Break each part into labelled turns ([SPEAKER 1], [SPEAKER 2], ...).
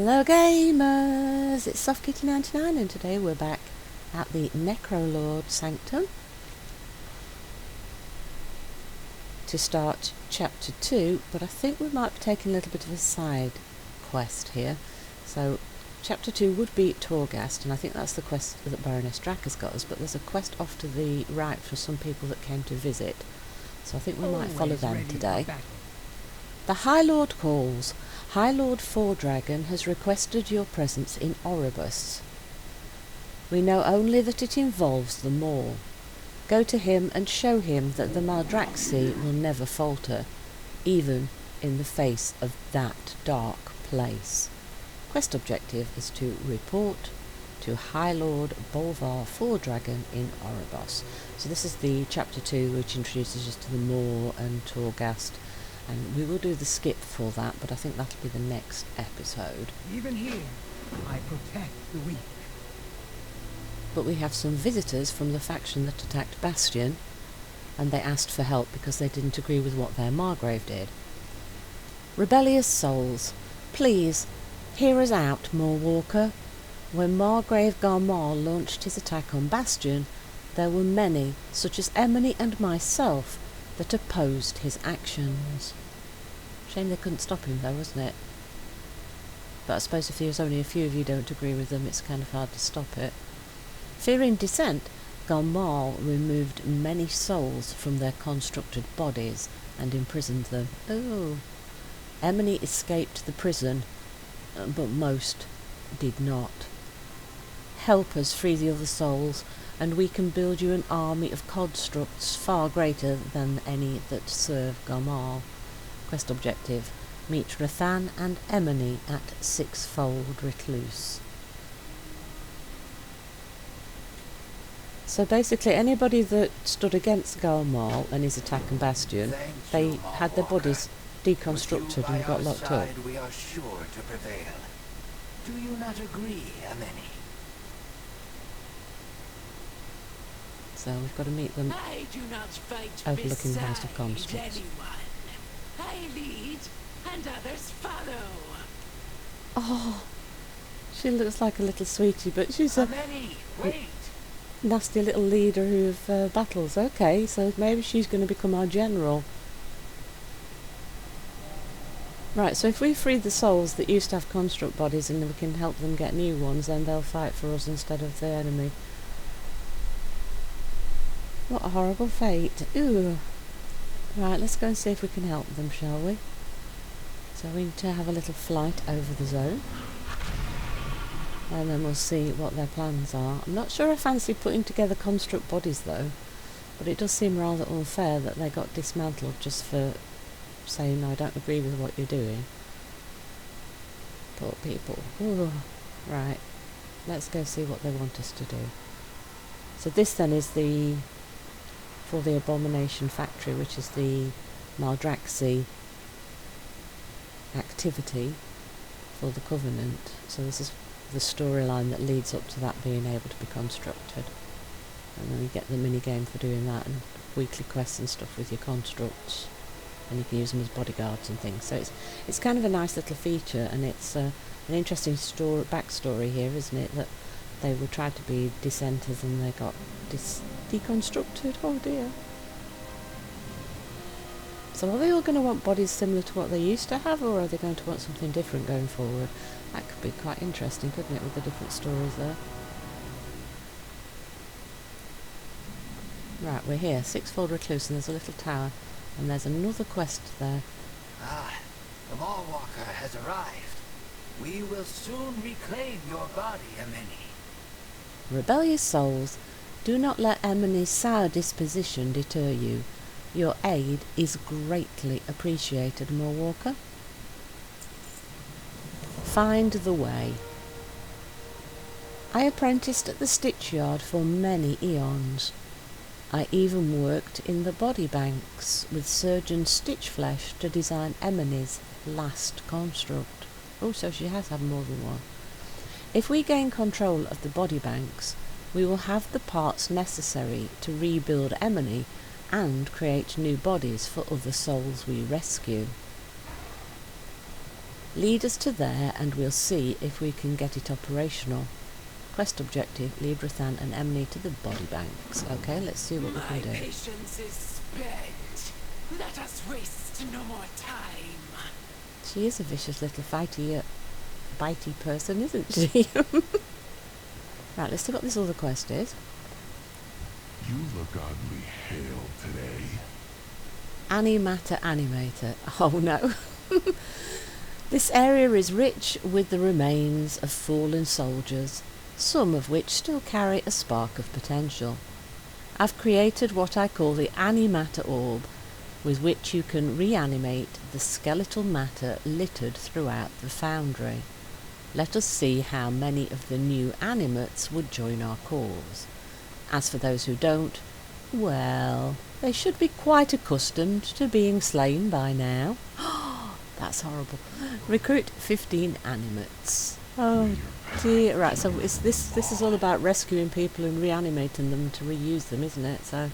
[SPEAKER 1] Hello gamers, it's SoftKitty99 and today we're back at the Necrolord Sanctum to start chapter 2, but I think we might be taking a little bit of a side quest here. So chapter 2 would be Torghast, and I think that's the quest that Baroness Drac has got us, but there's a quest off to the right for some people that came to visit, so I think we might follow them today. The High Lord calls. High Lord Fordragon has requested your presence in Oribus. We know only that it involves the Maw. Go to him and show him that the Maldraxxus will never falter, even in the face of that dark place. Quest objective is to report to High Lord Bolvar Fordragon in Oribus. So this is the chapter 2, which introduces us to the Maw and Torghast. And we will do the skip for that, but I think that'll be the next episode.
[SPEAKER 2] Even here, I protect the weak.
[SPEAKER 1] But we have some visitors from the faction that attacked Bastion, and they asked for help because they didn't agree with what their Margrave did. Rebellious souls, please, hear us out, Moorwalker. When Margrave Garmar launched his attack on Bastion, there were many, such as Emily and myself, that opposed his actions. Shame they couldn't stop him though, wasn't it? But I suppose if there's only a few of you don't agree with them, it's kind of hard to stop it. Fearing dissent, Garmar removed many souls from their constructed bodies and imprisoned them. Oh. Emily escaped the prison, but most did not. Help us free the other souls, and we can build you an army of constructs far greater than any that serve Garmar. Quest objective: meet Rathan and Emily at Sixfold Recluse. So basically anybody that stood against Garmar and his attack on Bastion, they had their bodies deconstructed and got locked up.
[SPEAKER 3] We are sure to prevail. Do you not agree, Emily?
[SPEAKER 1] So we've got to meet them
[SPEAKER 4] I do not fight
[SPEAKER 1] overlooking the house of
[SPEAKER 4] beside
[SPEAKER 1] constructs.
[SPEAKER 4] anyone. I lead, and others follow.
[SPEAKER 1] Oh, she looks like a little sweetie, but she's a
[SPEAKER 3] Emily, wait!
[SPEAKER 1] nasty little leader of battles. Okay, so maybe she's going to become our general. Right, so if we free the souls that used to have construct bodies and we can help them get new ones, then they'll fight for us instead of the enemy. What a horrible fate. Ooh. Right, let's go and see if we can help them, shall we? So we need to have a little flight over the zone. And then we'll see what their plans are. I'm not sure I fancy putting together construct bodies though. But it does seem rather unfair that they got dismantled just for saying I don't agree with what you're doing. Poor people. Ooh. Right. Let's go see what they want us to do. So this then is for the Abomination Factory, which is the Maldraxxus activity for the Covenant. So this is the storyline that leads up to that being able to be constructed. And then you get the mini-game for doing that, and weekly quests and stuff with your constructs. And you can use them as bodyguards and things. So it's kind of a nice little feature, and it's an interesting backstory here, isn't it? That they were tried to be dissenters and they got deconstructed. Oh dear. So are they all going to want bodies similar to what they used to have, or are they going to want something different going forward? That could be quite interesting, couldn't it, with the different stories there. Right, we're here, Sixfold Recluse, and there's a little tower, and there's another quest there.
[SPEAKER 3] Ah, the Mallwalker has arrived. We will soon reclaim your body, Emily.
[SPEAKER 1] Rebellious souls, do not let Emily's sour disposition deter you. Your aid is greatly appreciated, Moorwalker. Find the way. I apprenticed at the stitch yard for many eons. I even worked in the body banks with Surgeon Stitchflesh to design Emily's last construct. Oh, so she has had more than one. If we gain control of the body banks, we will have the parts necessary to rebuild Emily and create new bodies for other souls we rescue. Lead us to there and we'll see if we can get it operational. Quest objective, lead Rathan and Emily to the body banks. Okay, let's see what we can do.
[SPEAKER 4] My patience is spent. Let us waste no more time.
[SPEAKER 1] She is a vicious little bitey person, isn't she? Right, let's see what this other quest is.
[SPEAKER 5] You look oddly hale today.
[SPEAKER 1] Animator Animator. Oh no. This area is rich with the remains of fallen soldiers, some of which still carry a spark of potential. I've created what I call the Animator Orb, with which you can reanimate the skeletal matter littered throughout the foundry. Let us see how many of the new animates would join our cause. As for those who don't, well, they should be quite accustomed to being slain by now. That's horrible. Recruit 15 animates. Oh dear. Right, so this is all about rescuing people and reanimating them to reuse them, isn't it? So,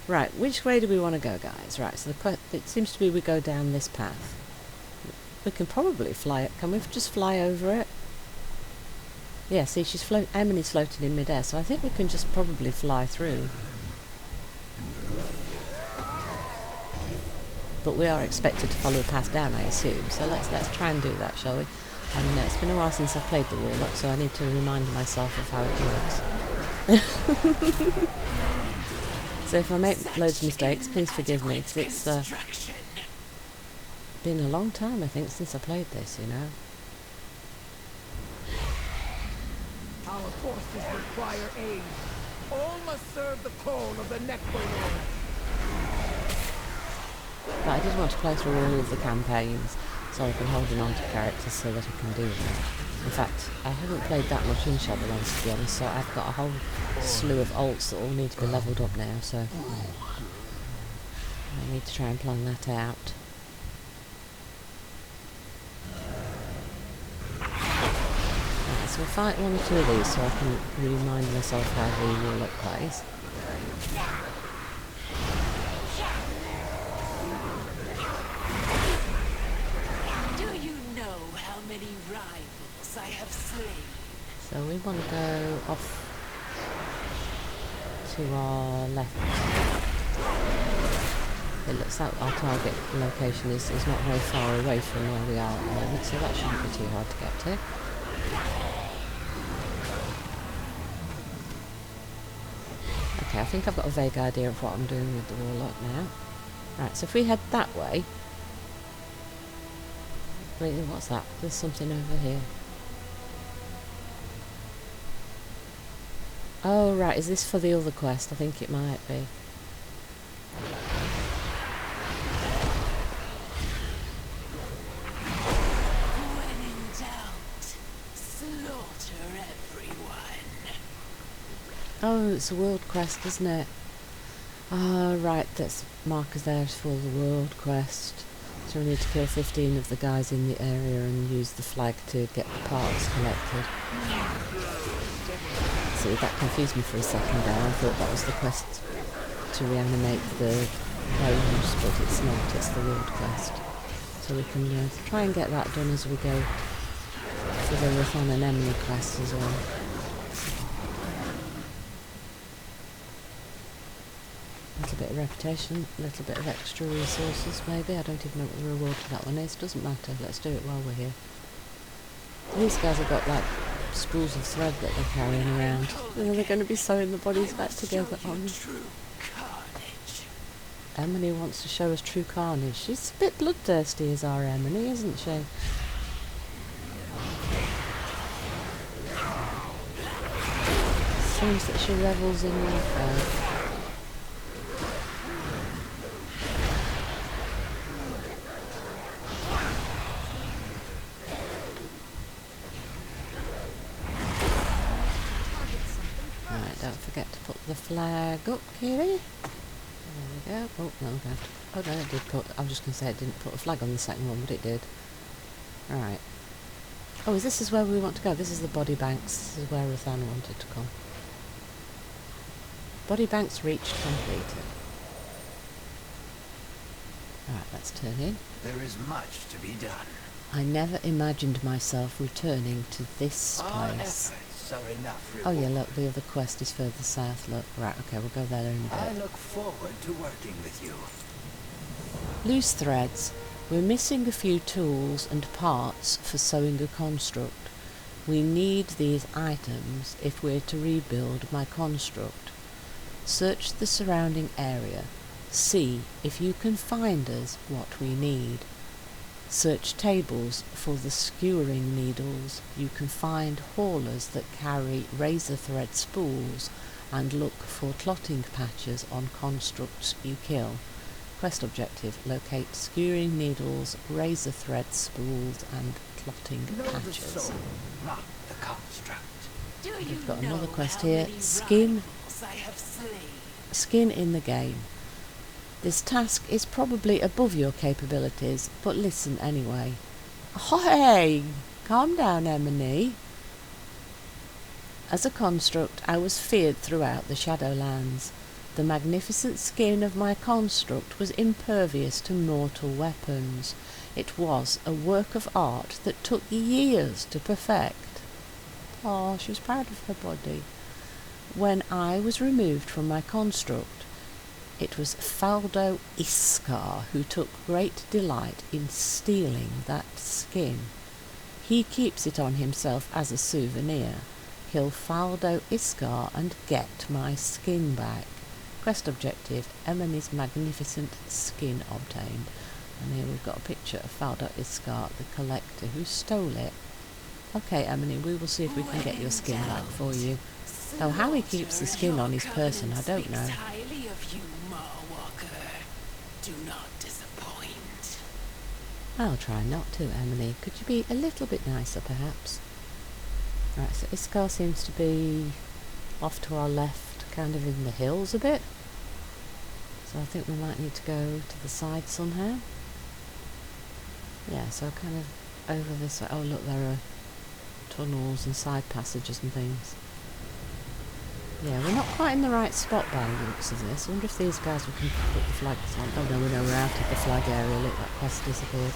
[SPEAKER 1] right, which way do we want to go, guys? Right, so it seems to be we go down this path. We can probably fly it. Can we just fly over it? Yeah, see, Emily's floating in midair, so I think we can just probably fly through. But we are expected to follow a path down, I assume. So let's try and do that, shall we? And it's been a while since I've played the Warlock, so I need to remind myself of how it works. So if I make loads of mistakes, please forgive me, because it's been a long time, I think, since I played this, you know.
[SPEAKER 2] Our forces require aid. All must serve the call of the Necrolord.
[SPEAKER 1] But I did want to play through all of the campaigns, so I've been holding on to characters so that I can do that. In fact, I haven't played that much in Shadowlands, to be honest, so I've got a whole slew of alts that all need to be levelled up now, so I need to try and plan that out. Right, so we'll fight one or two of these so I can remind myself how the Warlock plays.
[SPEAKER 4] I have slain.
[SPEAKER 1] So we want to go off to our left. It looks like our target location is not very far away from where we are at the moment, so that shouldn't be too hard to get to. Okay, I think I've got a vague idea of what I'm doing with the Warlock now. Right, so if we head that way... Wait, what's that? There's something over here. Oh, right, is this for the other quest? I think it might be.
[SPEAKER 4] When in doubt, slaughter everyone.
[SPEAKER 1] Oh, it's a world quest, isn't it? Ah, right, that's markers there for the world quest. So we need to kill 15 of the guys in the area and use the flag to get the parts collected. So that confused me for a second there. I thought that was the quest to reanimate the bones, but it's not, it's the world quest. So we can try and get that done as we go for the Rathan and Emily quest as well. A little bit of reputation, a little bit of extra resources maybe. I don't even know what the reward for that one is. Doesn't matter, let's do it while we're here. These guys have got like spools of thread that they're carrying around. And they're going to be sewing the bodies back together on. Emily wants to show us true carnage. She's a bit bloodthirsty as our Emily, isn't she? Seems that she revels in life. Don't forget to put the flag up, Kiri. There we go. Oh, no, okay. Oh, no, it did put... I was just going to say it didn't put a flag on the second one, but it did. Right. Oh, is this where we want to go? This is the body banks. This is where Rathan wanted to come. Body banks reached completed. Right, let's turn in.
[SPEAKER 3] There is much to be done.
[SPEAKER 1] I never imagined myself returning to this
[SPEAKER 3] Our
[SPEAKER 1] place.
[SPEAKER 3] efforts are enough
[SPEAKER 1] Oh
[SPEAKER 3] reward.
[SPEAKER 1] yeah, look, the other quest is further south. Look, right, okay, we'll go there in a
[SPEAKER 3] I
[SPEAKER 1] bit.
[SPEAKER 3] look forward to working with you.
[SPEAKER 1] Loose threads. We're missing a few tools and parts for sewing a construct. We need these items if we're to rebuild my construct. Search the surrounding area. See if you can find us what we need. Search tables for the skewering needles. You can find haulers that carry razor thread spools and look for clotting patches on constructs you kill. Quest objective: locate skewering needles, razor thread spools and clotting
[SPEAKER 3] Know the
[SPEAKER 1] patches.
[SPEAKER 3] soul, not the construct.
[SPEAKER 4] Do you
[SPEAKER 1] We've got
[SPEAKER 4] know
[SPEAKER 1] another quest
[SPEAKER 4] how
[SPEAKER 1] here.
[SPEAKER 4] many
[SPEAKER 1] Skin.
[SPEAKER 4] rivals I have slain?
[SPEAKER 1] Skin in the game. This task is probably above your capabilities, but listen anyway. Hey! Calm down, Emily. As a construct, I was feared throughout the Shadowlands. The magnificent skin of my construct was impervious to mortal weapons. It was a work of art that took years to perfect. Oh, she was proud of her body. When I was removed from my construct, it was Faldo Iskar who took great delight in stealing that skin. He keeps it on himself as a souvenir. Kill Faldo Iskar and get my skin back. Quest objective: Emony's magnificent skin obtained. And here we've got a picture of Faldo Iskar, the collector who stole it. Okay, Emony, we will see if we can get your skin back for you. Though how he keeps the skin on his person, I don't know.
[SPEAKER 4] Highly of you, Marwalker. Do not disappoint.
[SPEAKER 1] I'll try not to, Emily. Could you be a little bit nicer, perhaps? Right, so Iskar seems to be off to our left, kind of in the hills a bit. So I think we might need to go to the side somehow. Yeah, so kind of over this way. Oh, look, there are tunnels and side passages and things. Yeah, we're not quite in the right spot by the looks of this. I wonder if these guys we can put the flags on. Oh no, we know we're out of the flag area. Look, that quest disappeared.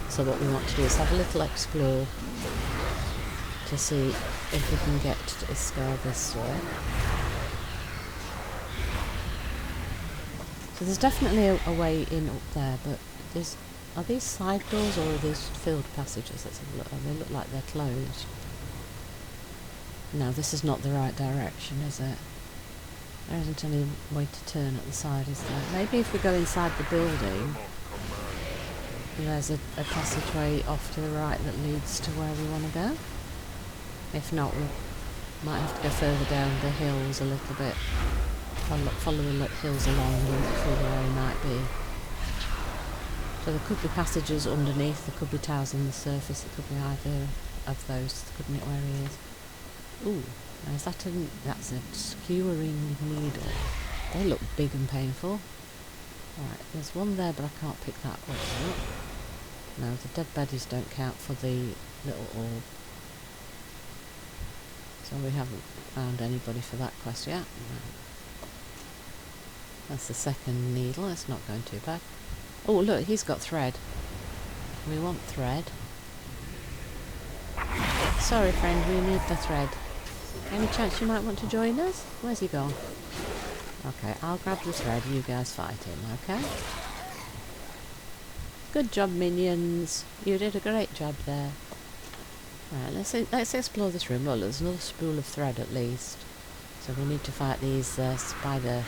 [SPEAKER 1] So what we want to do is have a little explore to see if we can get to Iskar this way. So there's definitely a way in up there, but are these side doors or are these filled passages? Let's have a look. Oh, they look like they're closed. No, this is not the right direction, is it? There isn't any way to turn at the side, is there? Maybe if we go inside the building, there's a passageway off to the right that leads to where we want to go. If not, we might have to go further down the hills a little bit. Follow the hills along and look for where we might be. So there could be passages underneath, there could be towers on the surface, it could be either of those, couldn't it, where he is? Ooh, now is that's a skewering needle. They look big and painful. Right, there's one there, but I can't pick that one up. No, the dead baddies don't count for the little orb. So we haven't found anybody for that quest yet. No. That's the second needle, it's not going too bad. Oh look, he's got thread. We want thread. Sorry friend, we need the thread. Any chance you might want to join us? Where's he gone? Okay, I'll grab the thread, you guys fight him, okay? Good job, minions. You did a great job there. Right, let's explore this room. Look, there's another spool of thread at least. So we need to fight these spider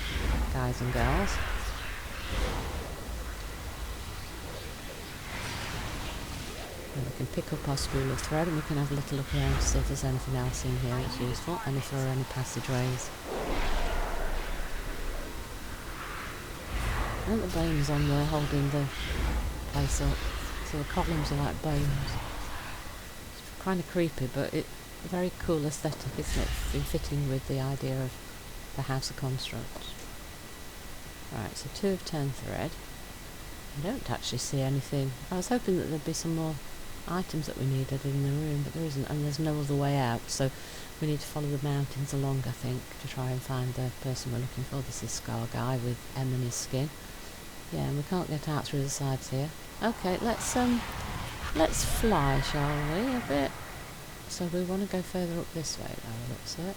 [SPEAKER 1] guys and girls. And we can pick up our spool of thread and we can have a little look around to see if there's anything else in here that's useful and if there are any passageways. I think the bones on there holding the place up. So the columns are like bones. It's kind of creepy, but it's a very cool aesthetic, isn't it? In fitting with the idea of the House of Constructs. Right, so 2 of 10 thread. I don't actually see anything. I was hoping that there'd be some more items that we needed in the room, but there isn't, and there's no other way out, so we need to follow the mountains along, I think, to try and find the person we're looking for. This is Scar guy with Emony's skin. Yeah, and we can't get out through the sides here. Okay, let's fly, shall we, a bit? So we want to go further up this way now, it looks like.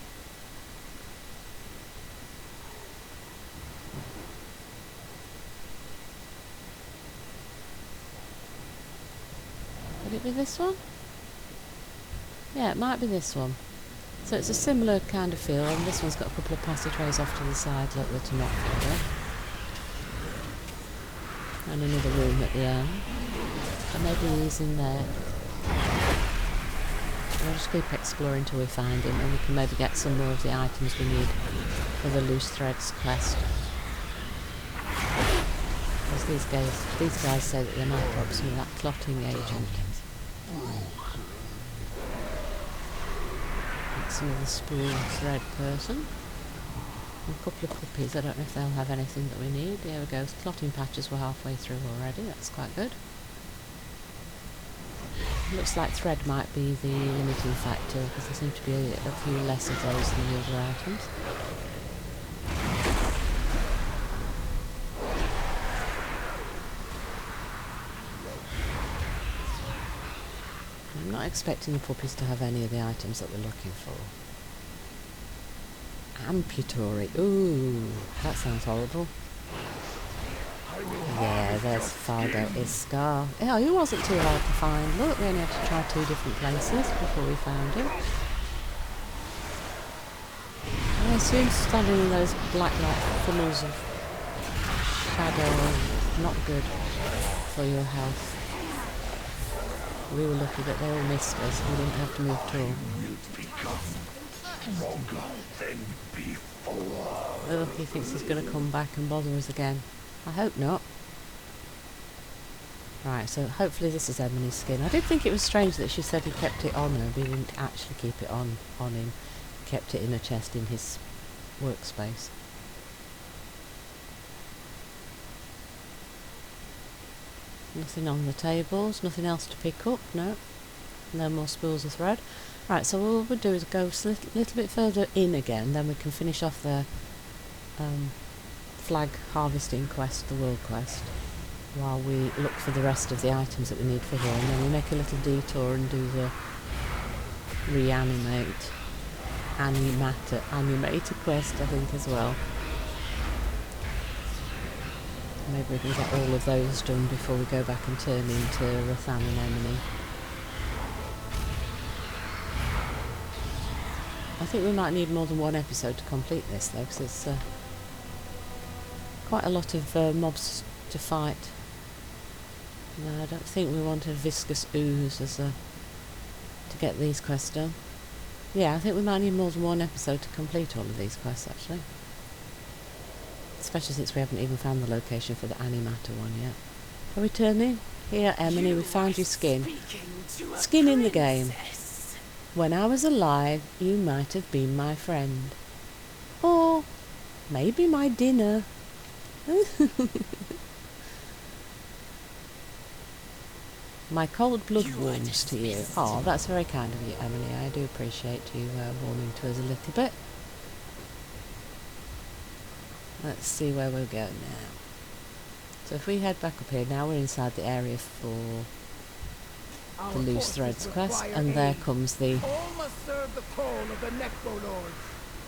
[SPEAKER 1] Could it be this one? Yeah, it might be this one. So it's a similar kind of feel, and this one's got a couple of passageways off to the side, look, that are not further. And another room at the end. And maybe he's in there. We'll just keep exploring till we find him, and we can maybe get some more of the items we need for the Loose Threads quest. Because these guys say that they might drop some of that clotting agent. Some of the spool thread person. And a couple of puppies, I don't know if they'll have anything that we need. There we go, clotting patches we're halfway through already, that's quite good. Looks like thread might be the limiting factor, because there seem to be a few less of those than the other items. I'm not expecting the puppies to have any of the items that we're looking for. Amputory. Ooh, that sounds horrible. Yeah, there's Fargo Iscar. Yeah, he wasn't too hard to find. Look, we only had to try 2 different places before we found him. I assume standing in those black funnels of shadow is not good for your health. We were lucky that they all missed us. We didn't have to move at all. Oh, he thinks he's going to come back and bother us again. I hope not. Right, so hopefully this is Emily's skin. I did think it was strange that she said he kept it on her, but he didn't actually keep it on him. He kept it in a chest in his workspace. Nothing on the tables, nothing else to pick up, no. No more spools of thread. Right, so all we'll do is go a little bit further in again, then we can finish off the flag harvesting quest, the world quest, while we look for the rest of the items that we need for here, and then we make a little detour and do the animator quest, I think, as well. Maybe we can get all of those done before we go back and turn into Rathan and Emily. I think we might need more than 1 episode to complete this though, because it's quite a lot of mobs to fight. No, I don't think we want a viscous ooze as to get these quests done. Yeah, I think we might need more than 1 episode to complete all of these quests actually. Especially since we haven't even found the location for the animator one yet. Are we turning? Here, Emily, we found your skin. Skin in the game. When I was alive, you might have been my friend. Or maybe my dinner. My cold blood warms to you. Oh, that's very kind of you, Emily. I do appreciate you warming to us a little bit. Let's see where we'll go now. So if we head back up here, now we're inside the area for the Loose Threads quest, and there comes the...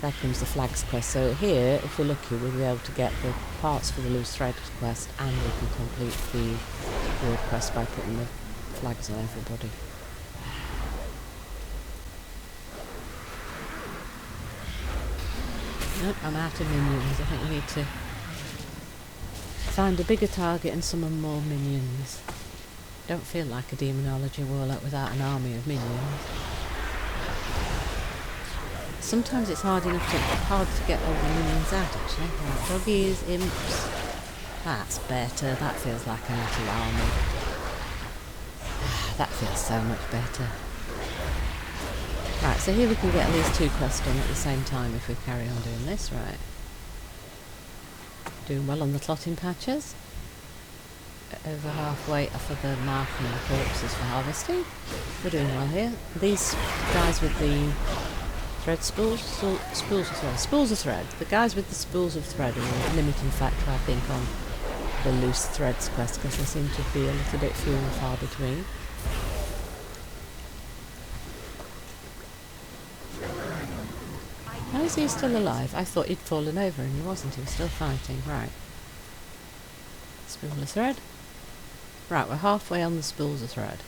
[SPEAKER 1] There comes the flags quest. So here, if we're lucky, we'll be able to get the parts for the Loose Threads quest, and we can complete the world quest by putting the flags on everybody. Nope, I'm out of minions. I think we need to find a bigger target and summon more minions. Don't feel like a demonology warlock without an army of minions. Sometimes it's hard to get all the minions out actually. Like doggies, imps. That's better. That feels like a little army. That feels so much better. Right, so here we can get at least 2 quests done at the same time if we carry on doing this, right. Doing well on the clotting patches. Over halfway for the marking the corpses for harvesting. We're doing well here. These guys with the thread spools of thread. The guys with the spools of thread are a limiting factor, I think, on the loose threads quest, because they seem to be a little bit few and far between. How is he still alive? I thought he'd fallen over and he wasn't. He was still fighting. Right. Spool of thread. Right, we're halfway on the spools of thread.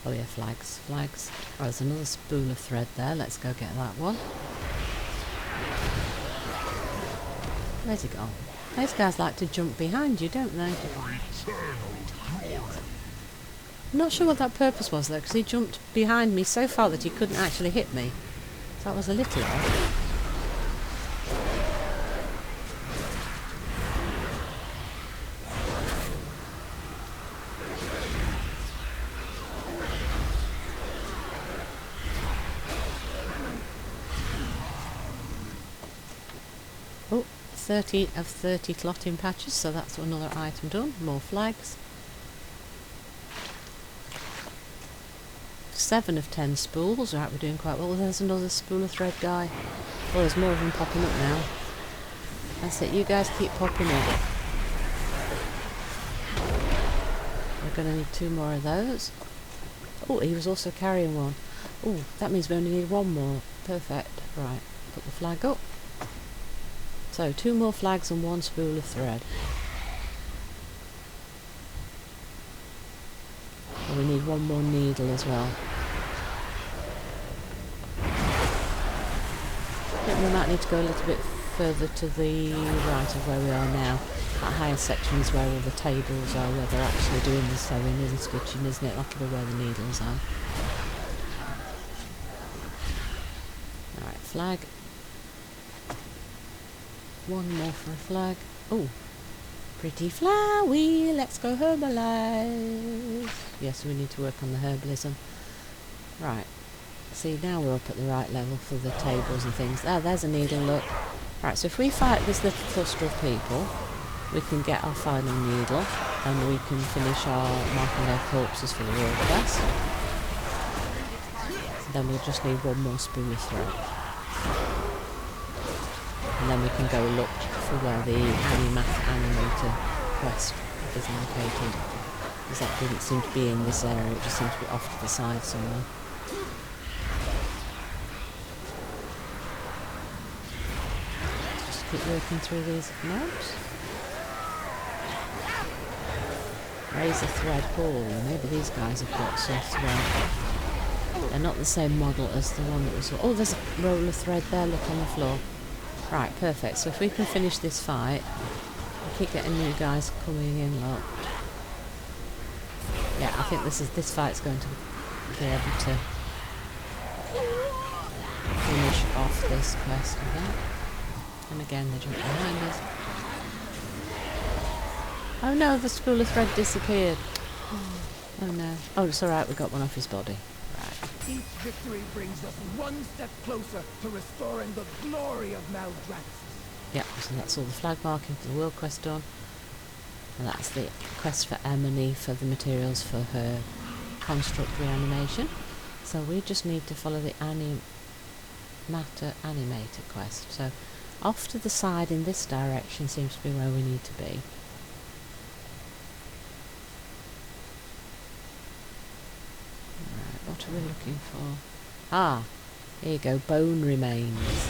[SPEAKER 1] Oh yeah, flags. Flags. Oh, there's another spool of thread there. Let's go get that one. Where's he gone? Those guys like to jump behind you, don't they? I'm not sure what that purpose was though, because he jumped behind me so far that he couldn't actually hit me. So that was a little odd. Oh, 30 of 30 clotting patches, so that's another item done. More flags. 7 of 10 spools. Right, we're doing quite well. There's another spool of thread guy. Oh, there's more of them popping up now. That's it, you guys keep popping up. We're going to need 2 more of those. Oh, he was also carrying one. Oh, that means we only need 1 more. Perfect. Right, put the flag up. So, 2 more flags and 1 spool of thread. And we need 1 more needle as well. I think we might need to go a little bit further to the right of where we are now. That higher section is where all the tables are, where they're actually doing the sewing and stitching, isn't it? That'll be where the needles are. Alright, flag. 1 more for a flag. Oh, pretty flowery. Let's go herbalise. Yes, we need to work on the herbalism. Right. See, now we're up at the right level for the tables and things. Ah, there's a needle, look. Right, so if we fight this little cluster of people, we can get our final needle, and we can finish our marking their corpses for the world quest. Then we'll just need 1 more spool of thread. And then we can go look for where the animator quest is located. Because that didn't seem to be in this area, it just seemed to be off to the side somewhere. Just keep working through these mobs. Razor thread hall. Maybe these guys have got some thread. They're not the same model as the one that was... Oh, there's a roll of thread there, look, on the floor. Right, perfect. So if we can finish this fight, I keep getting new guys coming in, look. Yeah, I think this fight's going to be able to finish off this quest, I think. And again, they jump behind us. Oh no, the spool of thread disappeared. Oh no. Oh, it's alright, we got one off his body. Right.
[SPEAKER 2] Each victory brings us 1 step closer to restoring the glory of Maldraxxus.
[SPEAKER 1] Yep, so that's all the flag marking for the world quest done. And that's the quest for Emily for the materials for her construct reanimation. So we just need to follow the matter animator quest. So off to the side in this direction seems to be where we need to be. Right, what are we looking for? Ah, here you go, bone remains.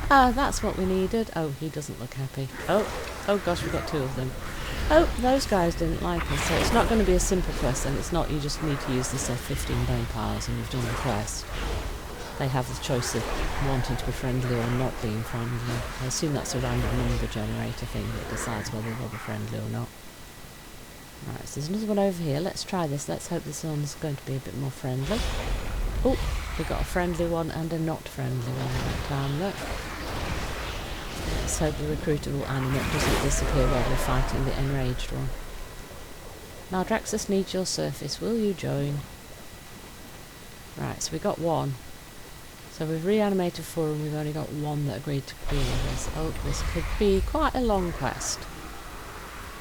[SPEAKER 1] Ah, that's what we needed. Oh, he doesn't look happy. Oh gosh, we've got 2 of them. Oh, those guys didn't like us, so it's not going to be a simple quest, and it's not you just need to use this 15 bone piles and you've done the quest. They have the choice of wanting to be friendly or not being friendly. I assume that's a random number generator thing that decides whether they'll be friendly or not. Right, so there's another one over here. Let's try this. Let's hope this one's going to be a bit more friendly. Oh, we've got a friendly one and a not friendly one that time, look. Let's hope the recruitable animate doesn't disappear while we're fighting the enraged one. Maldraxxus needs your surface. Will you join? Right, so we got 1. So we've reanimated 4 and we've only got 1 that agreed to be with us. Oh, this could be quite a long quest.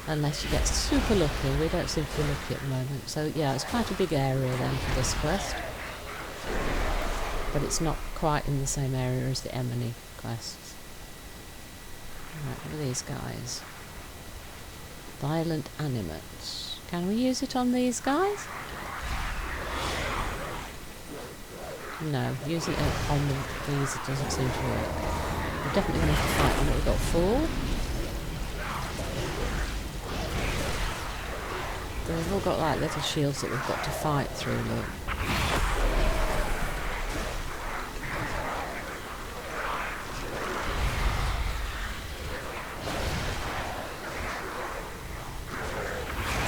[SPEAKER 1] Unless you get super lucky. We don't seem to be lucky at the moment. So yeah, it's quite a big area then for this quest. But it's not quite in the same area as the Emily quests. Right, what are these guys? Violent animates. Can we use it on these guys? No, using it on these doesn't seem to work. We're definitely going to have to fight them, but we've got 4. They've all got like little shields that we've got to fight through, look.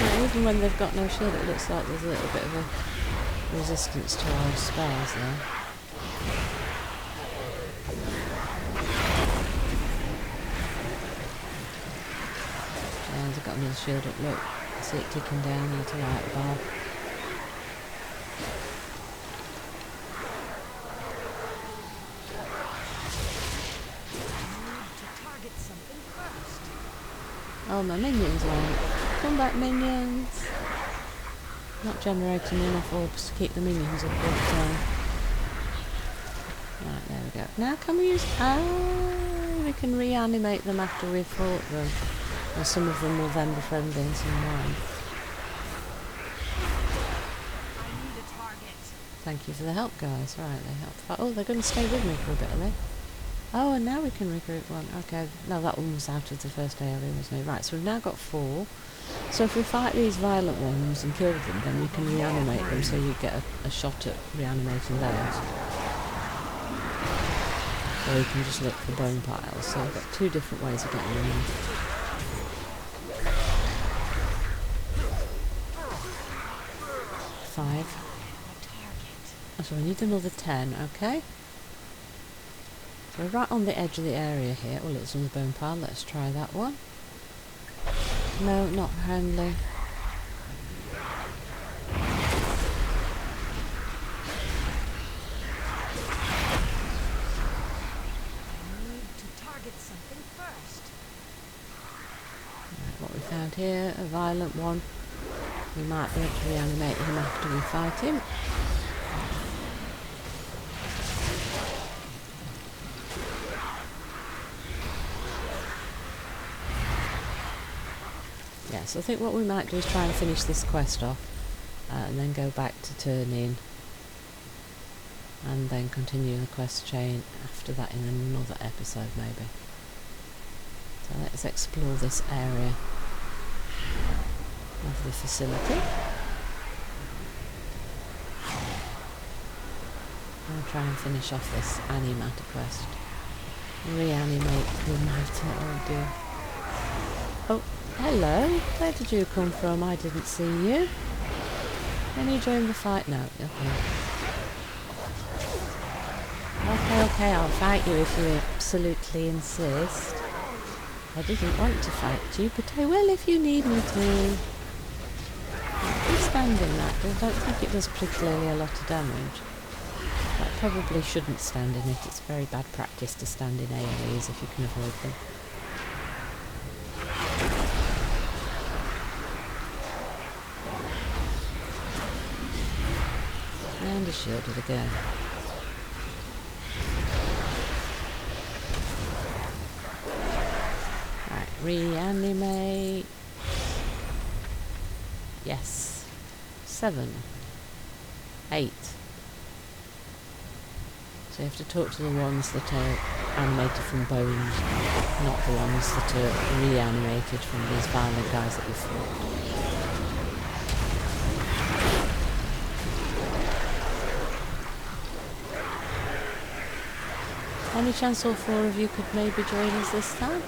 [SPEAKER 1] Yeah, even when they've got no shield, it looks like there's a little bit of a resistance to our spells there. And they've got another shield up, look. See it ticking down, a little light bar. Oh, my minions aren't. Come back, minions! Not generating enough orbs to keep the minions up all the time. Right, there we go. Now can we use... we can reanimate them after we've fought them. Or some of them will then be friendly and some won't. Thank you for the help, guys. Right, they helped fight. Oh, they're going to stay with me for a bit, are they? Oh, and now we can recruit one. Okay, no, that one was out of the first area, wasn't it? Right, so we've now got 4. So if we fight these violent ones and kill them, then we can reanimate them, so you get a shot at reanimating those. Or you can just look for bone piles. So we've got 2 different ways of getting them in. 5. So we need another 10, okay? So we're right on the edge of the area here. Oh, look, there's another bone pile. Let's try that one. No, not friendly. Right, what we found here, a violent one. We might be able to reanimate him after we fight him. So I think what we might do is try and finish this quest off and then go back to turning and then continue the quest chain after that in another episode maybe. So let's explore this area of the facility. I'll try and finish off this animator quest. Reanimate the matter, oh dear. Oh, hello, where did you come from? I didn't see you. Can you join the fight? No, okay, I'll fight you if you absolutely insist. I didn't want to fight you, but I will if you need me to. Please stand in that, I don't think it does particularly a lot of damage. I probably shouldn't stand in it, it's very bad practice to stand in AoEs if you can avoid them. And a shielded again. Right, reanimate. Yes. 7. 8. So you have to talk to the ones that are animated from bones, not the ones that are reanimated from these violent guys that you fought. Any chance all 4 of you could maybe join us this time?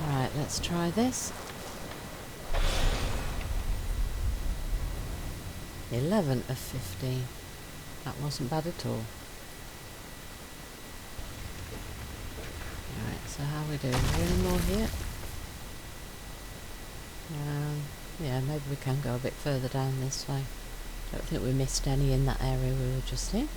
[SPEAKER 1] Right, let's try this. 11 of 15. That wasn't bad at all. So how are we doing? Are there any more here? Yeah, maybe we can go a bit further down this way. Don't think we missed any in that area we were just in.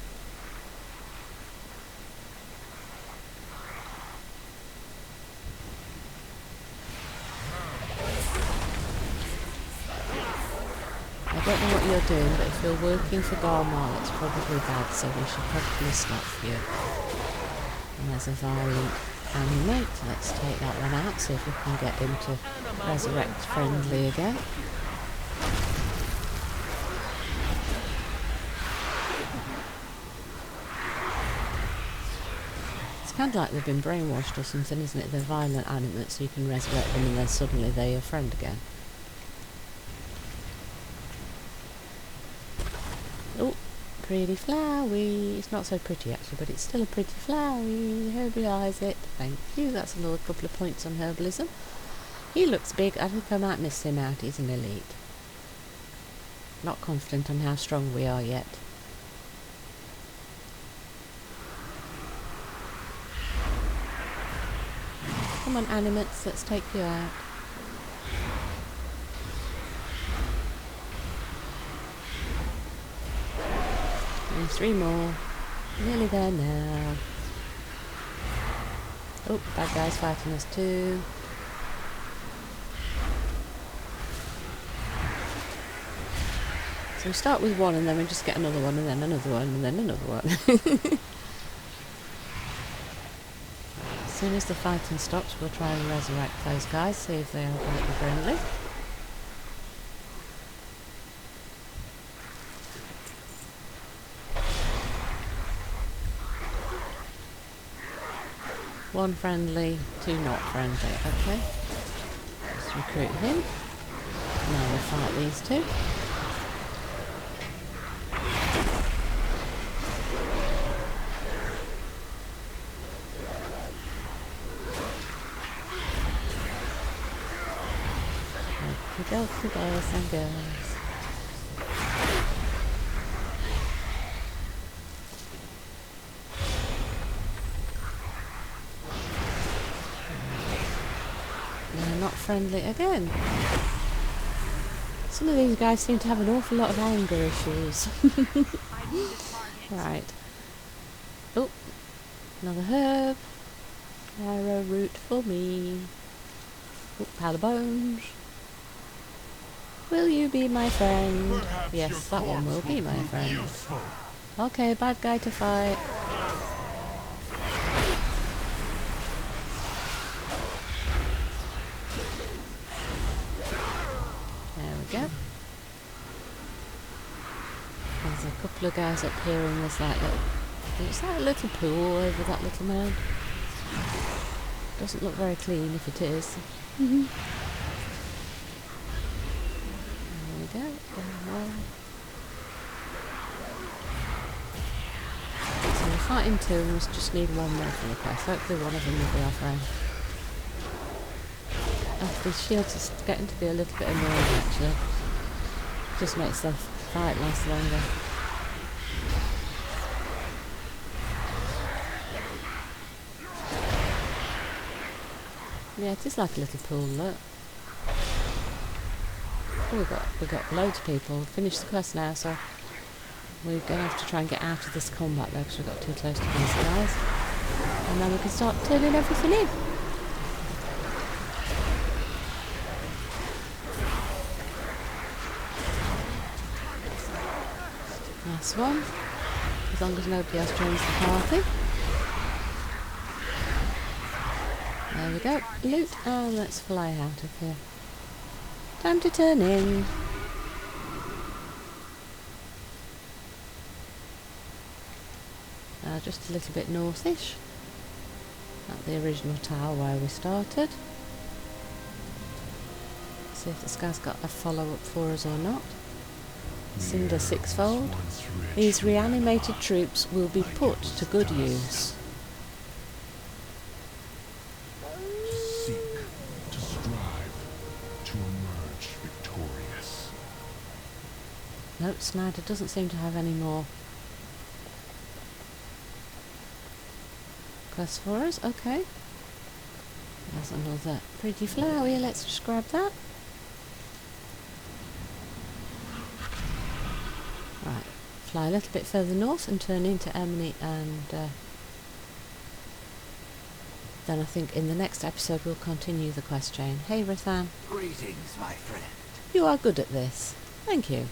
[SPEAKER 1] don't know what you're doing, but if you're working for Garmal, it's probably bad, so we should probably stop you. And there's a violent animate. Let's take that one out, see if we can get him to resurrect friendly again. It's kind of like they've been brainwashed or something, isn't it? They're violent animates, so you can resurrect them and then suddenly they're your friend again. Oh, pretty flowery. It's not so pretty actually, but it's still a pretty flowery. Herbalise it. Thank you. That's another couple of points on herbalism. He looks big. I think I might miss him out. He's an elite. Not confident on how strong we are yet. Come on, animates. Let's take you out. There's 3 more. Nearly there now. Oh, bad guys fighting us too. So we start with one and then we just get another one and then another one and then another one. As soon as the fighting stops, we'll try and resurrect those guys, see if they are going to be friendly. One friendly, 2 not friendly, okay. Let's recruit him. Now we'll fight these 2. Okie boys and girls. Not friendly again. Some of these guys seem to have an awful lot of anger issues. Right. Oh, another herb. Arrow root for me. Oh, pile of bones. Will you be my friend?
[SPEAKER 5] Perhaps
[SPEAKER 1] Yes,
[SPEAKER 5] your
[SPEAKER 1] that one will
[SPEAKER 5] corpse
[SPEAKER 1] be my
[SPEAKER 5] prove
[SPEAKER 1] friend.
[SPEAKER 5] useful.
[SPEAKER 1] Okay, bad guy to fight. There we go. There's a couple of guys up here and there's like it's like a little pool over that little man. Doesn't look very clean if it is. There we go. So we're fighting 2 and we just need 1 more for the quest. Hopefully one of them will be our friend. These shields are getting to be a little bit annoying actually. Just makes the fight last longer. Yeah, it is like a little pool, look. Oh, we've got loads of people. We've finished the quest now, so we're going to have to try and get out of this combat though, because we got too close to these guys. And then we can start turning everything in. Last one. As long as nobody else joins the party. There we go. Loot, and let's fly out of here. Time to turn in. Just a little bit northish. At the original tower where we started. See if this guy's got a follow-up for us or not. Cinder sixfold. These reanimated troops will be put to good use.
[SPEAKER 5] Seek, to strive, to emerge victorious.
[SPEAKER 1] Nope, Snyder doesn't seem to have any more quests for us. Okay. There's another pretty flower here. Let's just grab that. Right. Fly a little bit further north and turn into Emily, and then I think in the next episode we'll continue the quest chain. Hey Rathan.
[SPEAKER 3] Greetings, my friend.
[SPEAKER 1] You are good at this. Thank you.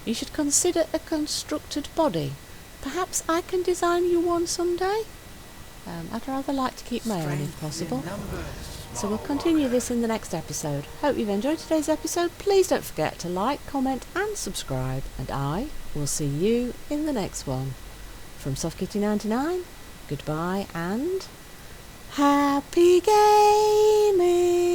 [SPEAKER 1] You should consider a constructed body. Perhaps I can design you one someday? I'd rather like to keep my own if possible. So we'll continue this in the next episode. Hope you've enjoyed today's episode. Please don't forget to like, comment and subscribe. And I will see you in the next one. From SoftKitty99, goodbye and happy gaming!